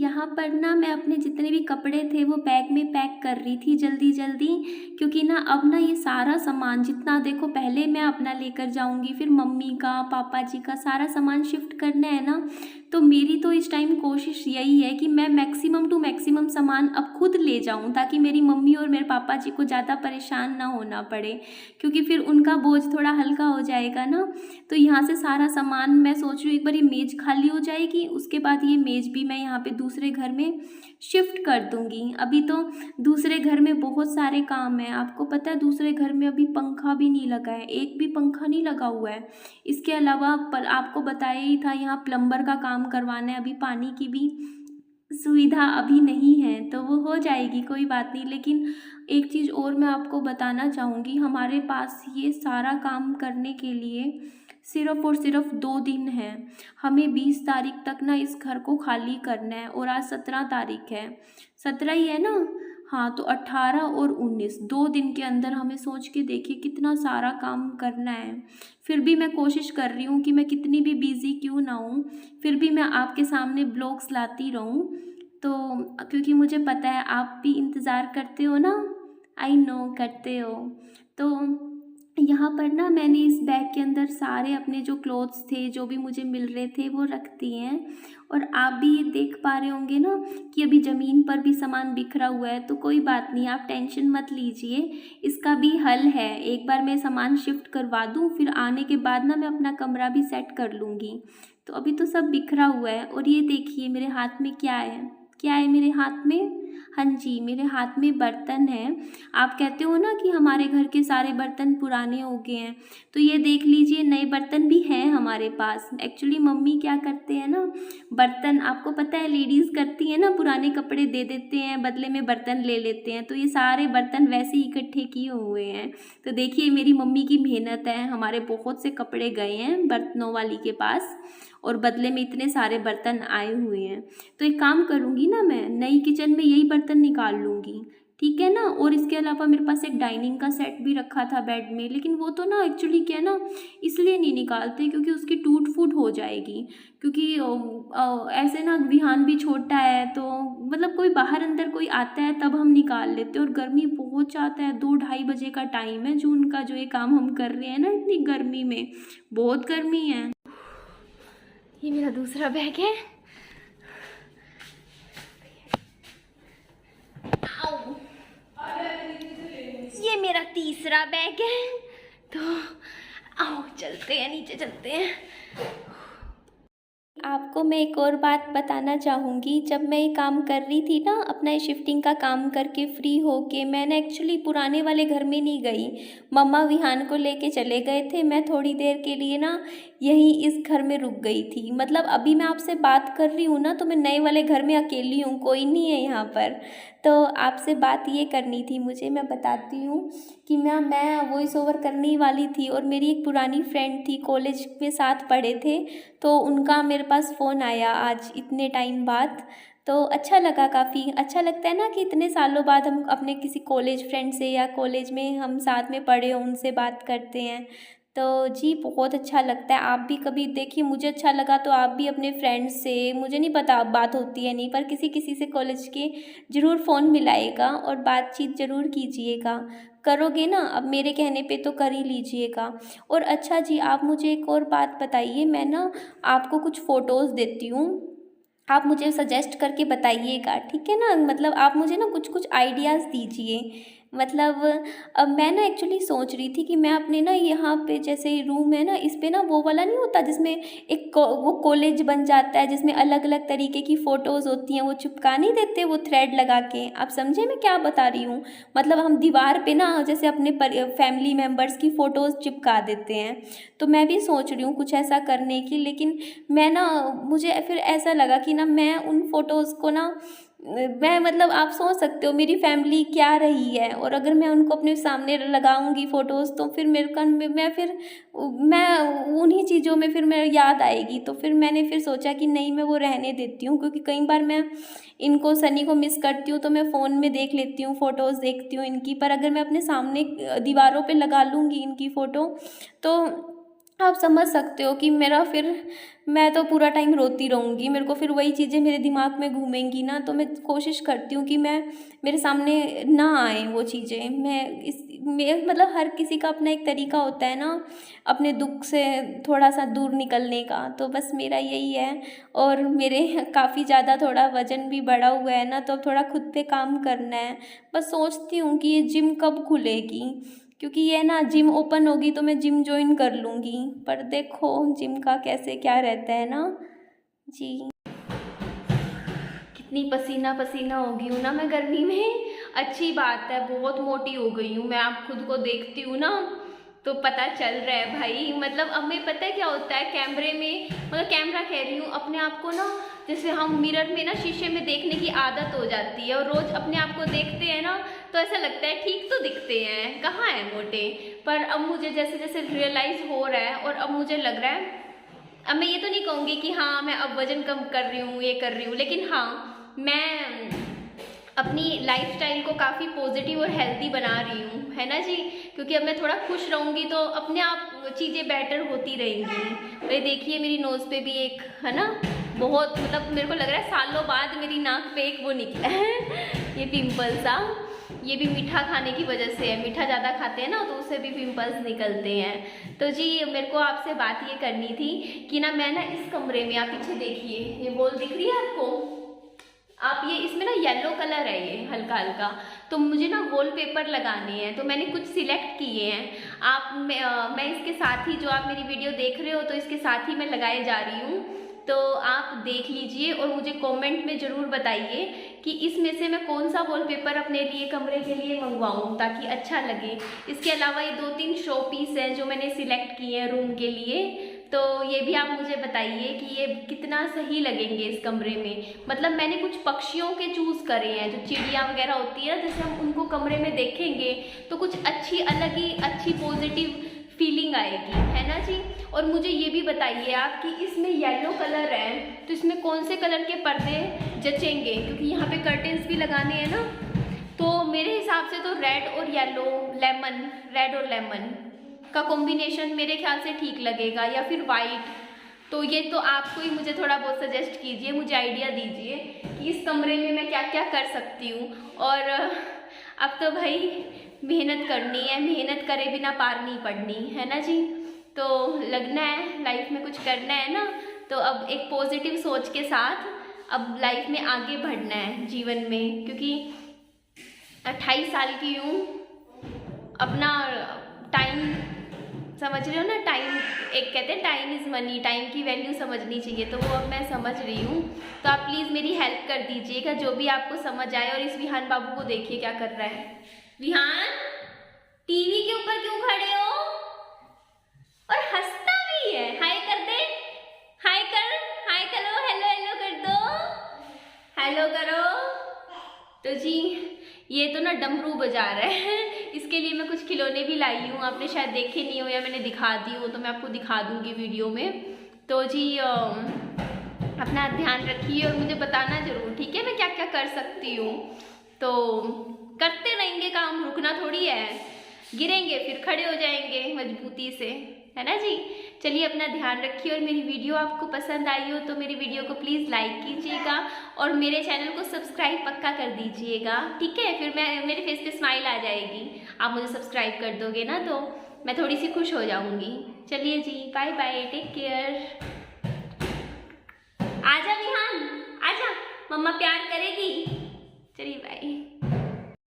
यहाँ पर ना मैं अपने जितने भी कपड़े थे वो बैग में पैक कर रही थी जल्दी जल्दी, क्योंकि ना अब ना ये सारा सामान जितना देखो पहले मैं अपना लेकर जाऊँगी, फिर मम्मी का पापा जी का सारा सामान शिफ्ट करना है ना। तो मेरी तो इस टाइम कोशिश यही है कि मैं मैक्सिमम टू मैक्सिमम सामान अब खुद ले जाऊँ, ताकि मेरी मम्मी और मेरे पापा जी को ज़्यादा परेशान ना होना पड़े, क्योंकि फिर उनका बोझ थोड़ा हल्का हो जाएगा ना। तो यहाँ से सारा सामान मैं सोच रही हूँ एक बार ये मेज़ खाली हो जाएगी, उसके बाद ये मेज़ भी मैं यहाँ पे दूसरे घर में शिफ्ट कर दूँगी। अभी तो दूसरे घर में बहुत सारे काम हैं, आपको पता है दूसरे घर में अभी पंखा भी नहीं लगा है, एक भी पंखा नहीं लगा हुआ है। इसके अलावा आपको बताया ही था यहाँ प्लम्बर का काम करवाना है, अभी पानी की भी सुविधा अभी नहीं है, तो वो हो जाएगी कोई बात नहीं। लेकिन एक चीज़ और मैं आपको बताना चाहूँगी, हमारे पास ये सारा काम करने के लिए सिर्फ़ और सिर्फ 2 दिन है। हमें 20 तारीख तक ना इस घर को खाली करना है, और आज 17 तारीख है, 17 ही है ना। हाँ, तो 18 और 19 2 दिन के अंदर हमें सोच के देखिए कितना सारा काम करना है। फिर भी मैं कोशिश कर रही हूँ कि मैं कितनी भी बिज़ी क्यों ना हूँ, फिर भी मैं आपके सामने ब्लॉग्स लाती रहूँ। तो क्योंकि मुझे पता है आप भी इंतज़ार करते हो ना, आई नो करते हो। तो यहाँ पर ना मैंने इस बैग के अंदर सारे अपने जो क्लोथ्स थे जो भी मुझे मिल रहे थे वो रख दिए हैं, और आप भी ये देख पा रहे होंगे ना कि अभी ज़मीन पर भी सामान बिखरा हुआ है। तो कोई बात नहीं, आप टेंशन मत लीजिए, इसका भी हल है। एक बार मैं सामान शिफ्ट करवा दूँ, फिर आने के बाद ना मैं अपना कमरा भी सेट कर लूँगी। तो अभी तो सब बिखरा हुआ है। और ये देखिए मेरे हाथ में क्या है, क्या है मेरे हाथ में? हाँ जी, मेरे हाथ में बर्तन है। आप कहते हो ना कि हमारे घर के सारे बर्तन पुराने हो गए हैं, तो ये देख लीजिए नए बर्तन भी हैं हमारे पास। एक्चुअली मम्मी क्या करते हैं ना, बर्तन आपको पता है लेडीज़ करती हैं ना, पुराने कपड़े दे देते हैं बदले में बर्तन ले लेते हैं, तो ये सारे बर्तन वैसे ही इकट्ठे किए हुए हैं। तो देखिए मेरी मम्मी की मेहनत है, हमारे बहुत से कपड़े गए हैं बर्तनों वाली के पास, और बदले में इतने सारे बर्तन आए हुए हैं। तो एक काम करूँगी ना, मैं नई किचन में यही बर्तन निकाल लूँगी, ठीक है ना। और इसके अलावा मेरे पास एक डाइनिंग का सेट भी रखा था बेड में, लेकिन वो तो ना एक्चुअली क्या है ना, इसलिए नहीं निकालते क्योंकि उसकी टूट फूट हो जाएगी, क्योंकि ऐसे ना विहान भी छोटा है, तो मतलब कोई बाहर अंदर कोई आता है तब हम निकाल लेते हैं, और गर्मी बहुत ज़्यादा है, 2-2:30 का टाइम है जून का, जो ये काम हम कर रहे हैं ना इतनी गर्मी में, बहुत गर्मी है। ये मेरा दूसरा बैग है। आओ। ये मेरा तीसरा बैग है। तो आओ चलते हैं, नीचे चलते हैं। आपको मैं एक और बात बताना चाहूँगी, जब मैं ये काम कर रही थी ना, अपना ये शिफ्टिंग का काम करके फ्री होके, मैंने एक्चुअली पुराने वाले घर में नहीं गई, मम्मा विहान को लेके चले गए थे। मैं थोड़ी देर के लिए ना यहीं इस घर में रुक गई थी। मतलब अभी मैं आपसे बात कर रही हूँ ना, तो मैं नए वाले घर में अकेली हूँ, कोई नहीं है यहाँ पर। तो आपसे बात ये करनी थी मुझे, मैं बताती हूँ कि मैं वॉइस ओवर करने ही वाली थी, और मेरी एक पुरानी फ्रेंड थी, कॉलेज में साथ पढ़े थे, तो उनका मेरे पास फ़ोन आया आज इतने टाइम बाद। तो अच्छा लगा, काफ़ी अच्छा लगता है ना कि इतने सालों बाद हम अपने किसी कॉलेज फ्रेंड से, या कॉलेज में हम साथ में पढ़े हों उनसे बात करते हैं। तो जी बहुत अच्छा लगता है। आप भी कभी देखिए, मुझे अच्छा लगा तो आप भी अपने फ्रेंड्स से, मुझे नहीं पता अब बात होती है नहीं, पर किसी किसी से कॉलेज के ज़रूर फ़ोन मिलाइएगा और बातचीत ज़रूर कीजिएगा। करोगे ना, अब मेरे कहने पे तो कर ही लीजिएगा। और अच्छा जी, आप मुझे एक और बात बताइए, मैं ना आपको कुछ फ़ोटोज़ देती हूँ, आप मुझे सजेस्ट करके बताइएगा, ठीक है ना। मतलब आप मुझे ना कुछ कुछ आइडियाज़ दीजिए। मतलब अब मैं ना एक्चुअली सोच रही थी कि मैं अपने ना यहाँ पे जैसे रूम है ना, इस पे ना वो वाला नहीं होता जिसमें वो कॉलेज बन जाता है, जिसमें अलग अलग तरीके की फ़ोटोज़ होती हैं, वो चिपका नहीं देते वो थ्रेड लगा के। आप समझे मैं क्या बता रही हूँ? मतलब हम दीवार पे ना जैसे अपने फैमिली मेम्बर्स की फ़ोटोज़ चिपका देते हैं। तो मैं भी सोच रही हूँ कुछ ऐसा करने की, लेकिन मैं ना, मुझे फिर ऐसा लगा कि ना मैं उन फ़ोटोज़ को ना, मैं मतलब आप सोच सकते हो मेरी फैमिली क्या रही है, और अगर मैं उनको अपने सामने लगाऊंगी फ़ोटोज़, तो फिर मेरे का मैं उन्हीं चीज़ों में फिर मेरे याद आएगी। तो फिर मैंने फिर सोचा कि नहीं, मैं वो रहने देती हूँ, क्योंकि कई बार मैं इनको, सनी को मिस करती हूँ, तो मैं फ़ोन में देख लेती हूँ, फ़ोटोज़ देखती हूँ इनकी। पर अगर मैं अपने सामने दीवारों पे लगा लूँगी इनकी फ़ोटो, तो आप समझ सकते हो कि मेरा फिर मैं तो पूरा टाइम रोती रहूँगी, मेरे को फिर वही चीज़ें मेरे दिमाग में घूमेंगी ना, तो मैं कोशिश करती हूँ कि मेरे सामने ना आए वो चीज़ें। मैं मतलब हर किसी का अपना एक तरीका होता है ना अपने दुख से थोड़ा सा दूर निकलने का, तो बस मेरा यही है। और मेरे काफ़ी ज़्यादा थोड़ा वज़न भी बढ़ा हुआ है ना, तो अब थोड़ा खुद पे काम करना है। बस सोचती हूँ कि ये जिम कब खुलेगी, क्योंकि ये ना जिम ओपन होगी तो मैं जिम ज्वाइन कर लूँगी, पर देखो जिम का कैसे क्या रहता है ना जी। कितनी पसीना पसीना हो गई हूँ ना मैं गर्मी में। अच्छी बात है, बहुत मोटी हो गई हूँ मैं। आप खुद को देखती हूँ ना तो पता चल रहा है भाई। मतलब अब मैं पता है क्या होता है कैमरे में, मतलब कैमरा कह रही हूँ, अपने आप को ना जैसे हम मिरर में ना शीशे में देखने की आदत हो जाती है, और रोज़ अपने आप को देखते हैं ना तो ऐसा लगता है ठीक तो दिखते हैं, कहाँ है मोटे। पर अब मुझे जैसे जैसे रियलाइज़ हो रहा है और अब मुझे लग रहा है, अब मैं ये तो नहीं कहूँगी कि हाँ मैं अब वज़न कम कर रही हूँ, ये कर रही हूँ, लेकिन हाँ मैं अपनी लाइफस्टाइल को काफ़ी पॉजिटिव और हेल्दी बना रही हूँ, है ना जी। क्योंकि अब मैं थोड़ा खुश रहूँगी तो अपने आप चीज़ें बेटर होती रहेंगी। और ये देखिए मेरी नोज़ पे भी एक, है ना, बहुत मतलब मेरे को लग रहा है सालों बाद मेरी नाक पे एक वो निकला है ये पिंपल सा। ये भी मीठा खाने की वजह से है, मीठा ज़्यादा खाते हैं ना तो उससे भी पिंपल्स निकलते हैं। तो जी मेरे को आपसे बात ये करनी थी कि ना मैं ना इस कमरे में, आप पीछे देखिए ये वॉल दिख रही है आपको, आप ये इसमें ना येलो कलर है ये हल्का हल्का, तो मुझे ना वॉलपेपर लगाने हैं, तो मैंने कुछ सिलेक्ट किए हैं। मैं इसके साथ ही, जो आप मेरी वीडियो देख रहे हो तो इसके साथ ही मैं लगाए जा रही हूँ, तो आप देख लीजिए और मुझे कमेंट में ज़रूर बताइए कि इसमें से मैं कौन सा वॉलपेपर अपने लिए कमरे के लिए मंगवाऊँ ताकि अच्छा लगे। इसके अलावा ये 2-3 शो पीस हैं जो मैंने सिलेक्ट किए हैं रूम के लिए, तो ये भी आप मुझे बताइए कि ये कितना सही लगेंगे इस कमरे में। मतलब मैंने कुछ पक्षियों के चूज़ करे हैं, जो चिड़िया वगैरह होती है ना, जैसे हम उनको कमरे में देखेंगे तो कुछ अच्छी अलग ही अच्छी पॉजिटिव फीलिंग आएगी, है ना जी। और मुझे ये भी बताइए आप कि इसमें येलो कलर है तो इसमें कौन से कलर के पर्दे जचेंगे, क्योंकि यहाँ पे कर्टेंस भी लगाने हैं ना, तो मेरे हिसाब से तो रेड और येलो, रेड और लेमन का कॉम्बिनेशन मेरे ख्याल से ठीक लगेगा, या फिर वाइट। तो ये तो आपको ही मुझे थोड़ा बहुत सजेस्ट कीजिए, मुझे आइडिया दीजिए कि इस कमरे में मैं क्या क्या कर सकती हूँ। और अब तो भाई मेहनत करनी है, मेहनत करे बिना पार नहीं पड़नी, है ना जी। तो लगना है लाइफ में कुछ करना है ना, तो अब एक पॉजिटिव सोच के साथ अब लाइफ में आगे बढ़ना है जीवन में, क्योंकि 28 साल की हूँ, अपना टाइम समझ रहे हो ना, टाइम, एक कहते हैं टाइम इज़ मनी, टाइम की वैल्यू समझनी चाहिए, तो वो अब मैं समझ रही हूँ। तो आप प्लीज़ मेरी हेल्प कर दीजिएगा जो भी आपको समझ आए। और इस विहान बाबू को देखिए क्या कर रहा है। विहान, टीवी के ऊपर क्यों खड़े हो? और हंसता भी है। हाय कर दे, हाय कर, हाय करो, हेलो हेलो कर दो, हेलो करो। तो जी ये तो ना डमरू बजा रहा है, इसके लिए मैं कुछ खिलौने भी लाई हूँ, आपने शायद देखे नहीं हो या मैंने दिखा दी हो, तो मैं आपको दिखा दूँगी वीडियो में। तो जी अपना ध्यान रखिए और मुझे बताना ज़रूर, ठीक है, मैं क्या क्या कर सकती हूँ। तो करते रहेंगे काम, रुकना थोड़ी है, गिरेंगे फिर खड़े हो जाएंगे मजबूती से, है ना जी। चलिए अपना ध्यान रखिए, और मेरी वीडियो आपको पसंद आई हो तो मेरी वीडियो को प्लीज़ लाइक कीजिएगा और मेरे चैनल को सब्सक्राइब पक्का कर दीजिएगा, ठीक है। फिर मेरे फेस पे स्माइल आ जाएगी, आप मुझे सब्सक्राइब कर दोगे ना तो मैं थोड़ी सी खुश हो जाऊँगी। चलिए जी, बाय बाय, टेक केयर। आजा विहान, आजा, मम्मा प्यार करेगी।